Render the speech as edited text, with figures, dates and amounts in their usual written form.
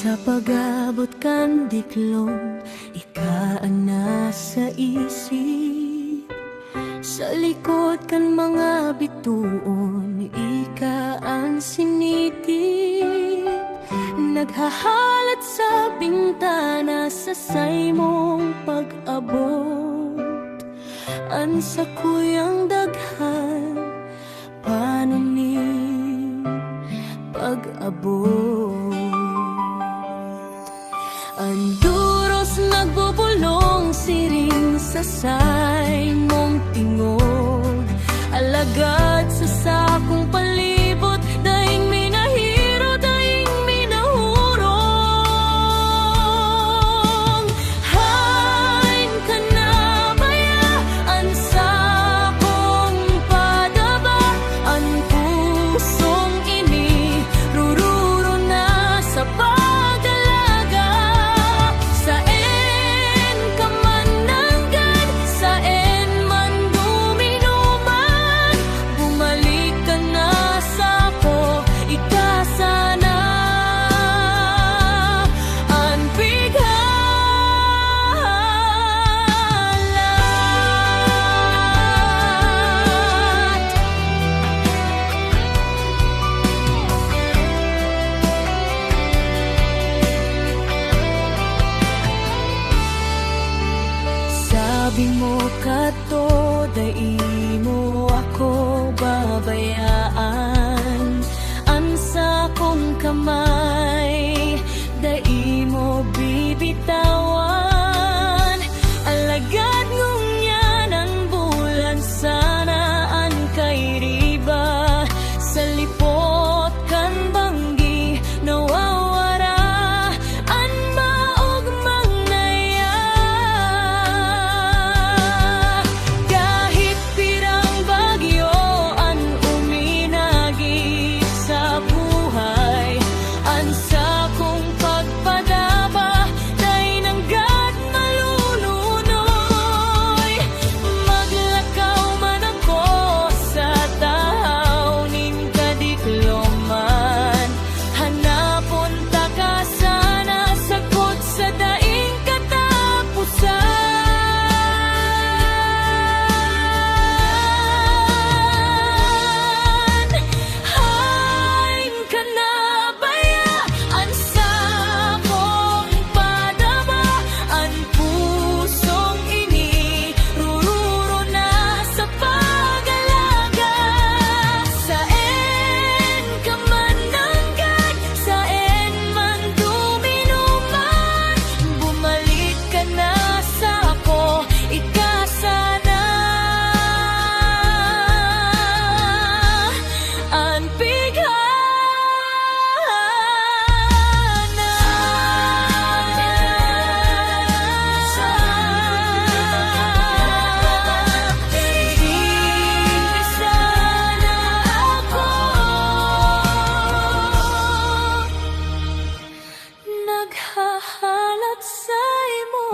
Sa pag-abot kan diklom, ika ang nasa isip. Sa likod kan mga bituon, ika ang sinitip. Naghahalat sa bintana sa say mong pag-abot. Ansa kuyang daghan, paano ni pag-abot? Ang duros nagbubulong siring sa say mong tingog. Alagad sa sakong palibot, daing minahiro, daing minahurong. Hain ka na bayaan sa akong padaba. Ang pusong ini rururo na sa sabi mo kato, dai mo ako babayaan. Ansa kong kamay, dai mo bibitawan. Alagad ngunya ng bulan, sana an kay riba. Sa lipot kan banggi, nawawara an maog mangnaya. Kahit pirang bagyo an uminagi sa buhay, ansa kong pagpadapa, day nanggad malulunoy. Maglakaw man ako sa tahaw nin kadikloman, hanapon ta ka sana sakot sa daing katapusan. Hain ka na bayaan sa akong padaba. Ang pusong ini rururo na sa pag-alaga. Saen ka man nanggad, saen man duminuman, bumalik ka na sa ako, ikasana. Ang bighana. Sana ako naghahalat sa imo.